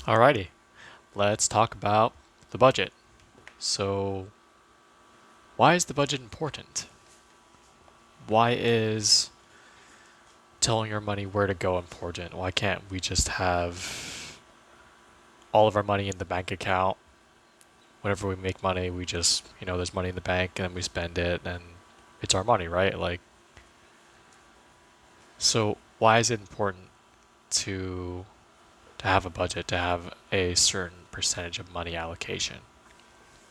Alrighty, let's talk about the budget. So, why is the budget important? Why is telling your money where to go important? Why can't we just have all of our money in the bank account? Whenever we make money, we just, there's money in the bank and then we spend it and it's our money, right? So why is it important to to have a budget, to have a certain percentage of money allocation?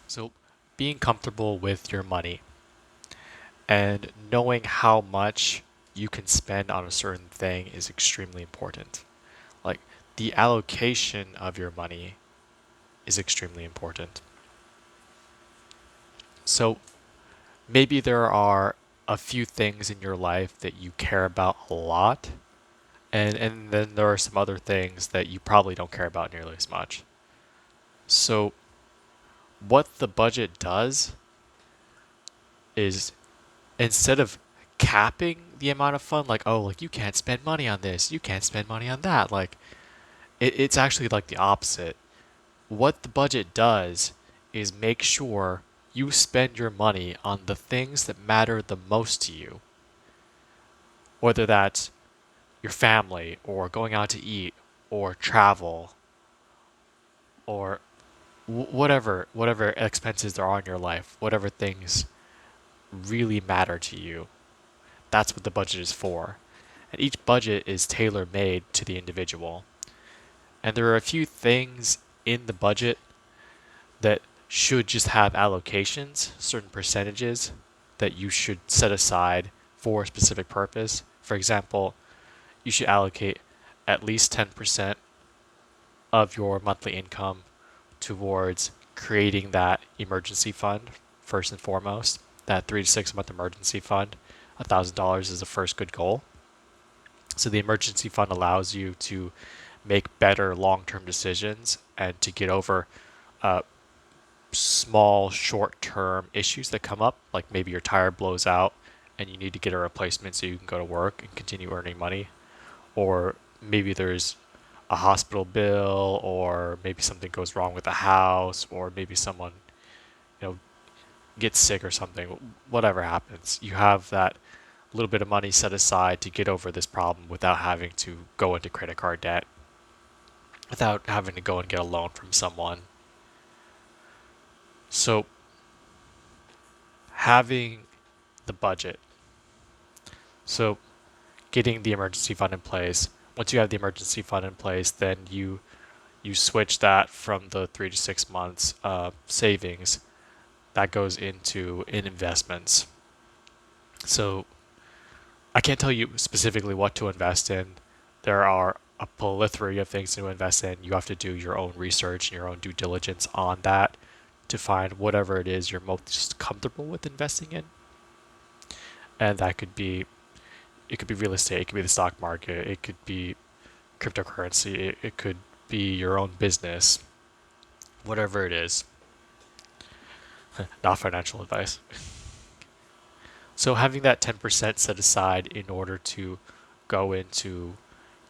So being comfortable with your money and knowing how much you can spend on a certain thing is extremely important. Like the allocation of your money is extremely important. So maybe there are a few things in your life that you care about a lot, and then there are some other things that you probably don't care about nearly as much. So what the budget does is instead of capping the amount of fun, like, oh, like you can't spend money on this, you can't spend money on that, like it's actually like the opposite. What the budget does is make sure you spend your money on the things that matter the most to you, whether that's your family or going out to eat or travel or whatever expenses there are in your life, whatever things really matter to you. That's what the budget is for. And each budget is tailor made to the individual. And there are a few things in the budget that should just have allocations, certain percentages that you should set aside for a specific purpose. For example, you should allocate at least 10% of your monthly income towards creating that emergency fund, first and foremost. That 3 to 6 month emergency fund, $1,000 is the first good goal. So the emergency fund allows you to make better long-term decisions and to get over uh, small short-term issues that come up, like maybe your tire blows out and you need to get a replacement so you can go to work and continue earning money, or maybe there's a hospital bill, or maybe something goes wrong with the house, or maybe someone, you know, gets sick or something. Whatever happens, you have that little bit of money set aside to get over this problem without having to go into credit card debt, without having to go and get a loan from someone. So having the budget. So getting the emergency fund in place. Once you have the emergency fund in place, then you switch that from the 3 to 6 months savings that goes into in investments. So I can't tell you specifically what to invest in. There are a plethora of things to invest in. You have to do your own research and your own due diligence on that to find whatever it is you're most comfortable with investing in. And that could be it could be real estate, it could be the stock market, it could be cryptocurrency, it could be your own business, whatever it is. Not financial advice. So having that 10% set aside in order to go into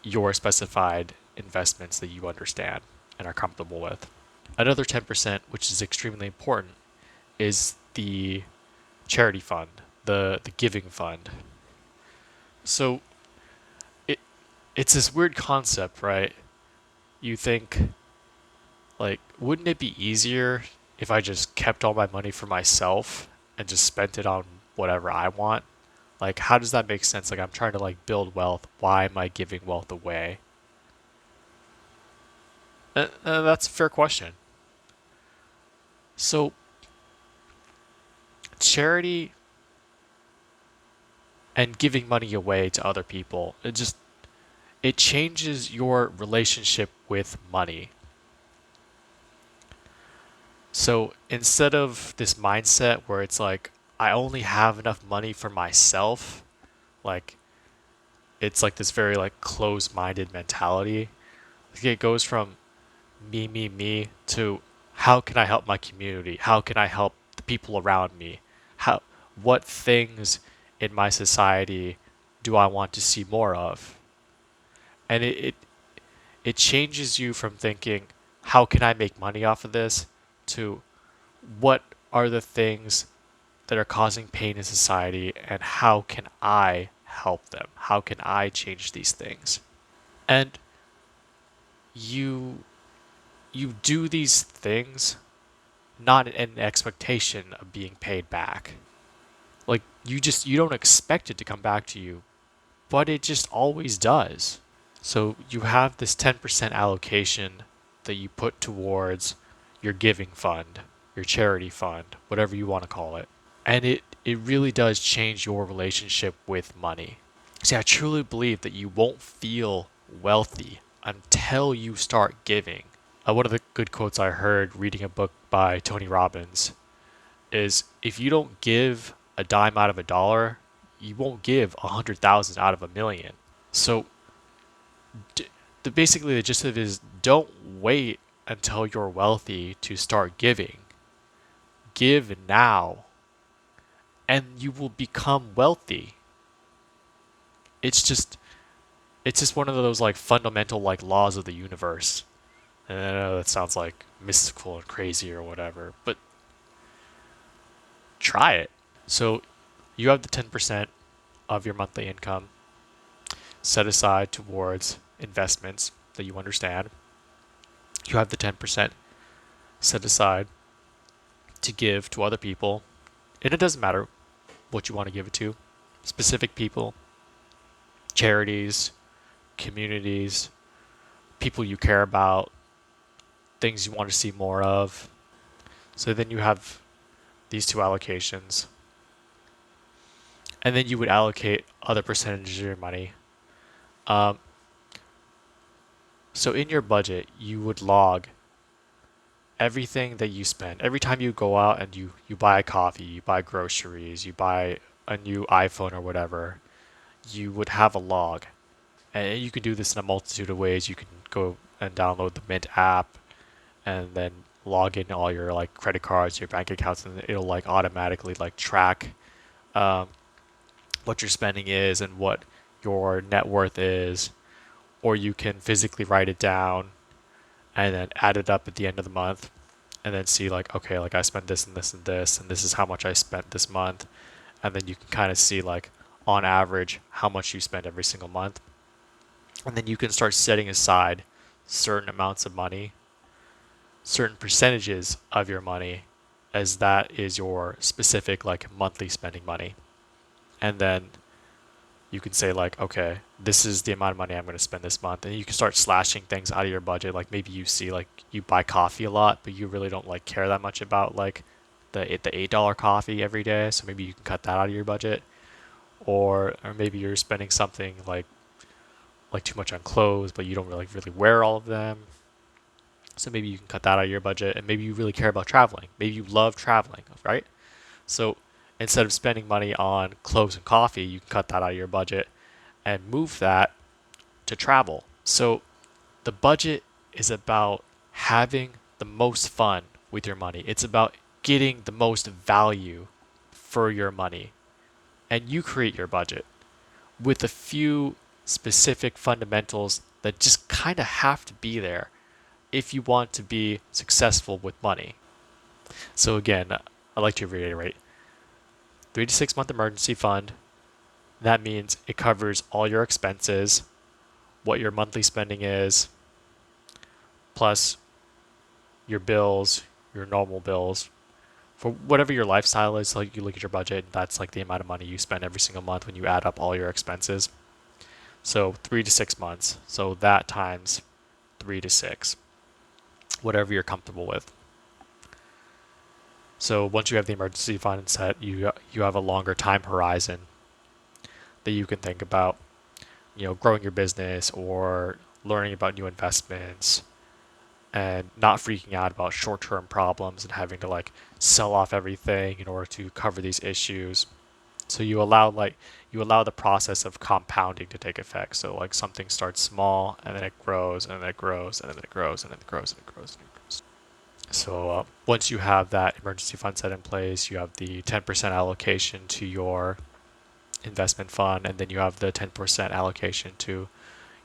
your specified investments that you understand and are comfortable with. Another 10%, which is extremely important, is the charity fund, the giving fund. So it it's this weird concept, right? You think like wouldn't it be easier if I just kept all my money for myself and just spent it on whatever I want? Like how does that make sense? Like I'm trying to like build wealth. Why am I giving wealth away? That's a fair question. So charity and giving money away to other people, it changes your relationship with money. So instead of this mindset where it's like I only have enough money for myself, like it's like this very like closed-minded mentality. Like, it goes from me to how can I help my community? How can I help the people around me? How what things in my society do I want to see more of? And it it changes you from thinking, how can I make money off of this, to what are the things that are causing pain in society and how can I help them? How can I change these things? And you you do these things not in an expectation of being paid back. Like you don't expect it to come back to you, but it just always does. So you have this 10% allocation that you put towards your giving fund, your charity fund, whatever you want to call it. And it really does change your relationship with money. See, I truly believe that you won't feel wealthy until you start giving. One of the good quotes I heard reading a book by Tony Robbins is, if you don't give a dime out of a dollar, you won't give 100,000 out of a million. So basically the gist of it is, don't wait until you're wealthy to start giving. Give now and you will become wealthy. It's just one of those like fundamental like laws of the universe. And I know that sounds like mystical and crazy or whatever, but try it. So you have the 10% of your monthly income set aside towards investments that you understand. You have the 10% set aside to give to other people. And it doesn't matter what you want to give it to. Specific people, charities, communities, people you care about, things you want to see more of. So then you have these two allocations. And then you would allocate other percentages of your money. Um, so in your budget, you would log everything that you spend. Every time you go out and you buy a coffee, you buy groceries, you buy a new iPhone or whatever, you would have a log. And you can do this in a multitude of ways. You can go and download the Mint app and then log in all your like credit cards, your bank accounts, and it'll like automatically like track um, what your spending is and what your net worth is. Or you can physically write it down and then add it up at the end of the month and then see like, okay, like I spent this and this and this and this is how much I spent this month. And then you can kind of see like on average how much you spend every single month. And then you can start setting aside certain amounts of money, certain percentages of your money, as that is your specific like monthly spending money. And then you can say like, okay, this is the amount of money I'm going to spend this month. And you can start slashing things out of your budget. Like maybe you see like you buy coffee a lot, but you really don't like care that much about like the $8 coffee every day. So maybe you can cut that out of your budget. Or maybe you're spending something like too much on clothes, but you don't really wear all of them. So maybe you can cut that out of your budget. And maybe you really care about traveling. Maybe you love traveling, right? So instead of spending money on clothes and coffee, you can cut that out of your budget and move that to travel. So the budget is about having the most fun with your money. It's about getting the most value for your money. And you create your budget with a few specific fundamentals that just kind of have to be there if you want to be successful with money. So again, I like to reiterate 3 to 6 month emergency fund. That means it covers all your expenses, what your monthly spending is, plus your bills, your normal bills. For whatever your lifestyle is, like you look at your budget, that's like the amount of money you spend every single month when you add up all your expenses. So 3 to 6 months. So that times 3 to 6, whatever you're comfortable with. So once you have the emergency fund set, you have a longer time horizon that you can think about, growing your business or learning about new investments and not freaking out about short-term problems and having to like sell off everything in order to cover these issues. So you allow the process of compounding to take effect. So like something starts small and then it grows and then it grows and then it grows and then it grows and it grows and it grows. So once you have that emergency fund set in place, you have the 10% allocation to your investment fund, and then you have the 10% allocation to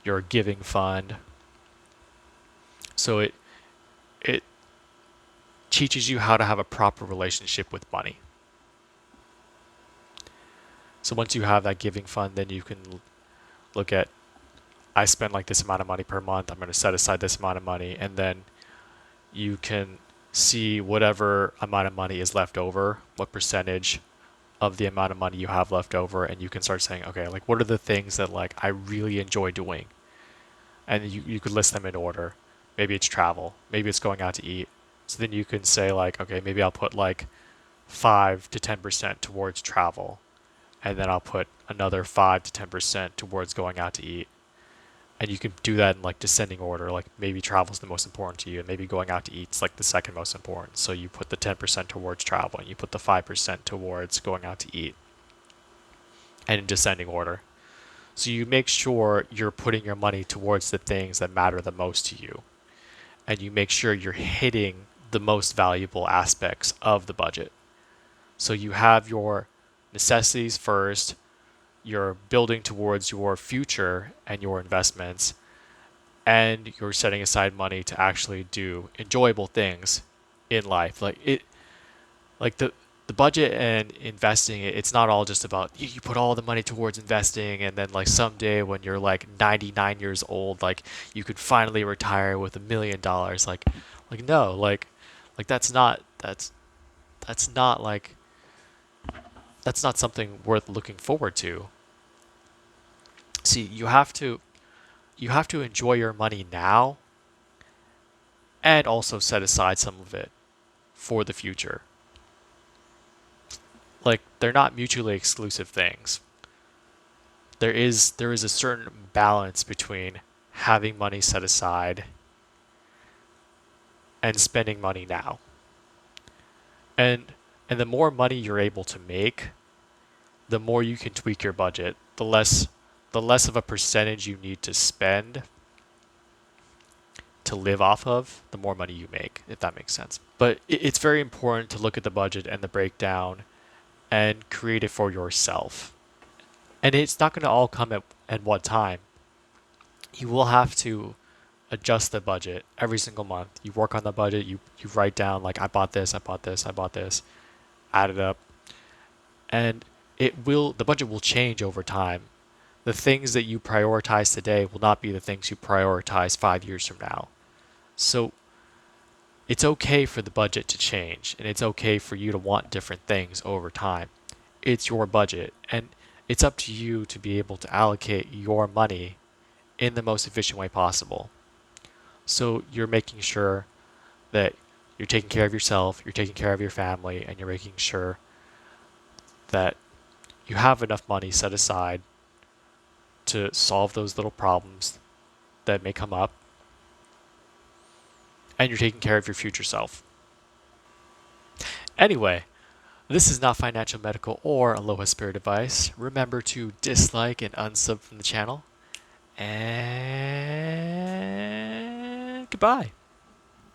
your giving fund. So it teaches you how to have a proper relationship with money. So once you have that giving fund, then you can look at, I spend like this amount of money per month. I'm going to set aside this amount of money, and then you can see whatever amount of money is left over, what percentage of the amount of money you have left over, and you can start saying, okay, like what are the things that like I really enjoy doing? And you could list them in order. Maybe it's travel, maybe it's going out to eat. So then you can say like, okay, maybe I'll put like 5 to 10% towards travel, and then I'll put another 5 to 10% towards going out to eat. And you can do that in like descending order. Like maybe travel's the most important to you, and maybe going out to eat's like the second most important. So you put the 10% towards travel, and you put the 5% towards going out to eat, and in descending order. So you make sure you're putting your money towards the things that matter the most to you, and you make sure you're hitting the most valuable aspects of the budget. So you have your necessities first, you're building towards your future and your investments, and you're setting aside money to actually do enjoyable things in life. Like the budget and investing, it's not all just about you put all the money towards investing, and then like someday when you're like 99 years old, like you could finally retire with $1 million. Like no, like that's not like that's not something worth looking forward to. See, you have to enjoy your money now, and also set aside some of it for the future. Like they're not mutually exclusive things. There is a certain balance between having money set aside and spending money now. And and the more money you're able to make, the more you can tweak your budget. The less of a percentage you need to spend to live off of, the more money you make, if that makes sense. But it's very important to look at the budget and the breakdown and create it for yourself. And it's not going to all come at one time. You will have to adjust the budget every single month. You work on the budget, you write down like I bought this, I bought this, I bought this, add it up. And the budget will change over time. The things that you prioritize today will not be the things you prioritize 5 years from now. So it's okay for the budget to change, and it's okay for you to want different things over time. It's your budget, and it's up to you to be able to allocate your money in the most efficient way possible. So you're making sure that you're taking care of yourself, you're taking care of your family, and you're making sure that you have enough money set aside to solve those little problems that may come up, and you're taking care of your future self. Anyway, this is not financial, medical, or Aloha Spirit advice. Remember to dislike and unsub from the channel. And goodbye.